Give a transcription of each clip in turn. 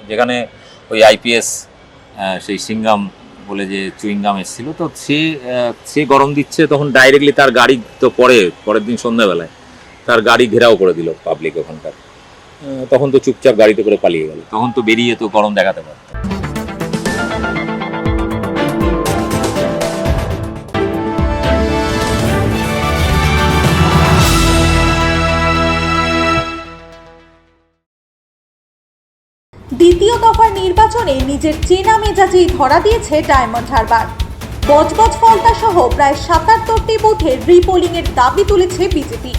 যেখানে ওই আইপিএস সেই সিঙ্গাম বলে যে চুইংগাম এসেছিল, তো সে গরম দিচ্ছে, তখন ডাইরেক্টলি তার গাড়ি তো পরের দিন সন্ধ্যাবেলায় তার গাড়ি ঘেরাও করে দিল পাবলিক ওখানকার। তখন তো চুপচাপ গাড়িতে করে পালিয়ে গেল, তখন তো বেরিয়ে তো গরম দেখাতে পারত। দ্বিতীয় দফার নির্বাচনে নিজের চেনা মেজাজেই ধরা দিয়েছে ডায়মন্ড হারবার। বজবজ ফলতা সহ প্রায় ৭৭টি বুথে রিপোলিং এর দাবি তুলেছে বিজেপি।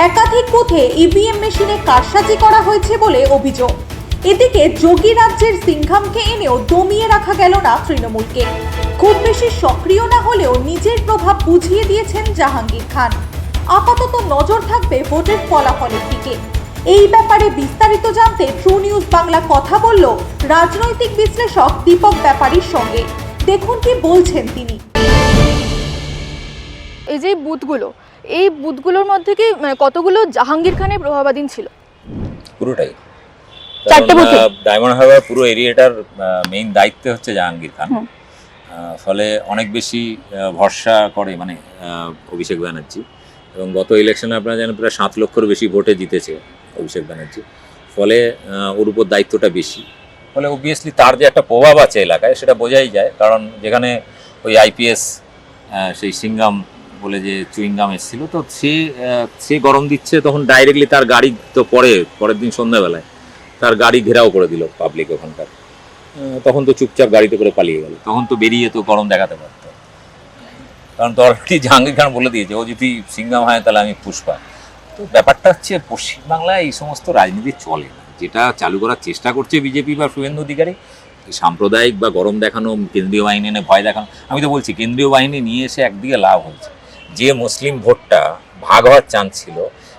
একাধিক বুথে ইভিএম মেশিনে কারসাজি করা হয়েছে বলে অভিযোগ। এদিকে যোগী রাজ্যের সিংঘামকে এনেও দমিয়ে রাখা গেল না তৃণমূলকে। খুব বেশি সক্রিয় না হলেও নিজের প্রভাব বুঝিয়ে দিয়েছেন জাহাঙ্গীর খান। আপাতত নজর থাকবে ভোটের ফলাফলের দিকে। এই ব্যাপারে বিস্তারিত জানতে ট্রু নিউজ বাংলা কথা বলল রাজনৈতিক বিশ্লেষক দীপক ব্যাপারীর সঙ্গে। দেখুন কি বলছেন তিনি। এই যে এই বুথগুলোর মধ্যে কি কতগুলো জাহাঙ্গীর খানের প্রভাবাধীন ছিল? পুরোটাই। চারটে বুথে ডায়মন্ড হারবার পুরো এরিয়াটার মেইন দায়িত্ব হচ্ছে জাহাঙ্গীর খান। ফলে অনেক বেশি ভরসা করে মানে অভিষেক ব্যানার্জি, এবং গত ইলেকশনে আপনারা জানেন প্রায় 7 লক্ষের বেশি ভোটে জিতেছে অভিষেক ব্যানার্জি। ফলে ওর উপর দায়িত্বটা বেশি, ফলে অবভিয়াসলি তার যে একটা প্রভাব আছে এলাকায় সেটা বোঝাই যায়। কারণ যেখানে ওই আইপিএস সেই সিঙ্গাম বলে যে চুইংগাম এসেছিল, তো সে গরম দিচ্ছে, তখন ডাইরেক্টলি তার গাড়ি তো পরের দিন সন্ধ্যাবেলায় তার গাড়ি ঘেরাও করে দিল পাবলিক ওখানকার। তখন তো চুপচাপ গাড়িতে করে পালিয়ে গেল, তখন তো বেরিয়ে তো গরম দেখাতে পারত। কারণ তো অলরেডি জাহাঙ্গীর খান বলে দিয়েছে, ও যদি সিঙ্গাম হয় তাহলে আমি পুষ্পা। তো ব্যাপারটা হচ্ছে পশ্চিমবাংলায় এই সমস্ত রাজনীতি চলে না। যেটা চালু করার চেষ্টা করছে বিজেপি বা শুভেন্দু অধিকারী, সাম্প্রদায়িক বা গরম দেখানো, কেন্দ্রীয় বাহিনী এনে ভয় দেখানো। আমি তো বলছি কেন্দ্রীয় বাহিনী নিয়ে এসে একদিকে লাভ হয়েছে, যে মুসলিম ভোটটা ভাগ হওয়ার চান্স ছিল,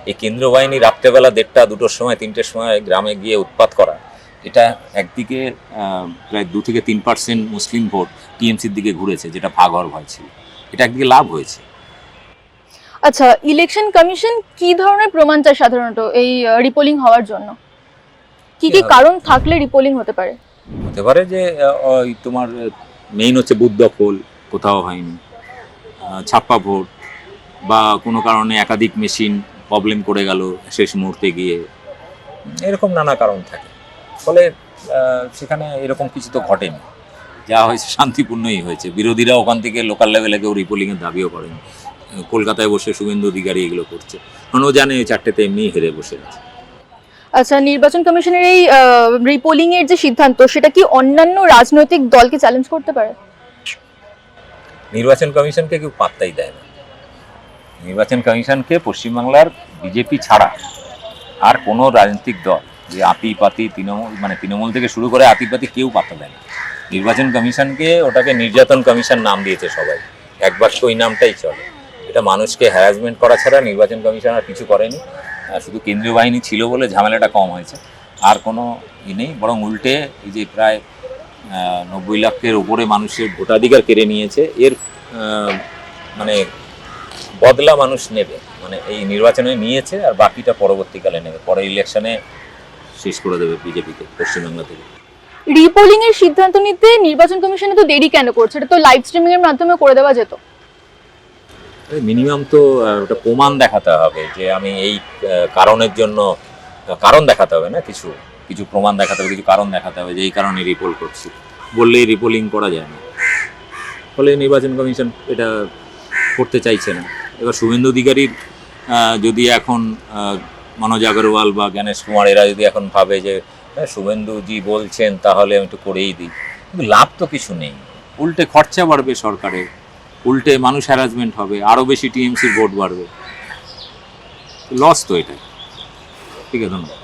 এই কেন্দ্রীয় বাহিনী রাত্রেবেলা 1টা 2টোর সময় 3টের সময় গ্রামে গিয়ে উৎপাত করা, এটা একদিকে প্রায় 2 থেকে 3% মুসলিম ভোট টিএমসির দিকে ঘুরেছে, যেটা ভাগ হওয়ার ভয় ছিল। এটা একদিকে লাভ হয়েছে। আচ্ছা, ইলেকশন কমিশন কি ধরনের প্রমাণ চায় সাধারণত এই রিপোলিং হওয়ার জন্য? কি কারণ থাকলে রিপোলিং হতে পারে? হতে পারে যে তোমার মেইন হচ্ছে বুথ দখল কোথাও হয়নি, ছাপ্পা ভোট, বা কোনো কারণে একাধিক মেশিন প্রবলেম করে গেল শেষ মুহূর্তে গিয়ে, এরকম নানা কারণ থাকে। ফলে সেখানে এরকম কিছু তো ঘটেনি, যা হয়েছে শান্তিপূর্ণই হয়েছে। বিরোধীরা ওখান থেকে লোকাল লেভেলে কেউ রিপোলিংয়ের দাবিও করেনি। কলকাতায় বসে শুভেন্দু অধিকারী এগুলো করছে, কারণ ও জানে 4টেতে এমনি হেরে বসে আছে। আচ্ছা, নির্বাচন কমিশনের এই রিপোলিং এর যে সিদ্ধান্ত, সেটা কি অন্যান্য রাজনৈতিক দলকে চ্যালেঞ্জ করতে পারে? নির্বাচন কমিশনকে কেউ পাত্তাই দেয় না। নির্বাচন কমিশনকে পশ্চিমবাংলার বিজেপি ছাড়া আর কোনো রাজনৈতিক দল, যে আতিপাতি তৃণমূল থেকে শুরু করে আতিপাতি, কেউ পাত্তা দেয় না নির্বাচন কমিশনকে। ওটাকে নির্যাতন কমিশন নাম দিয়েছে সবাই, একবার তো ওই নামটাই চলে। এটা মানুষকে হ্যারাসমেন্ট করা ছাড়া নির্বাচন কমিশন আর কিছু করেনি। শুধু কেন্দ্রীয় বাহিনী ছিল বলে ঝামেলাটা কম হয়েছে, আর কোনো নেই। বরং উল্টে এই যে প্রায় 90 লাখের উপরে মানুষের ভোটাধিকার কেড়ে নিয়েছে, এর মানে বদলা মানুষ নেবে। মানে এই নির্বাচনে নিয়েছে, আর বাকিটা পরবর্তীকালে নেবে, পরে ইলেকশনে শেষ করে দেবে বিজেপিকে পশ্চিমবাংলা থেকে। রিপোলিং এর সিদ্ধান্ত নিতে নির্বাচন কমিশনে তো দেরি কেন করছে? এটা তো লাইভ স্ট্রিমিং এর মাধ্যমে করে দেওয়া যেত। মিনিমাম তো ওটা প্রমাণ দেখাতে হবে যে আমি এই কারণের জন্য, কারণ দেখাতে হবে না, কিছু কিছু প্রমাণ দেখাতে হবে, কিছু কারণ দেখাতে হবে যে এই কারণে রিপোল করছি, বললেই রিপোলিং করা যায় না। ফলে নির্বাচন কমিশন এটা করতে চাইছে না। এবার শুভেন্দু অধিকারীর যদি এখন মনোজ আগরওয়াল বা জ্ঞানেশ কুমার এরা যদি এখন ভাবে যে শুভেন্দুজি বলছেন তাহলে আমি একটু করেই দিই, কিন্তু লাভ তো কিছু নেই। উল্টে খরচা বাড়বে সরকারের, উল্টে মানুষ হ্যারাসমেন্ট হবে, আরও বেশি টিএমসির ভোট বাড়বে, লস তো এটা। ঠিক আছে, ধন্যবাদ।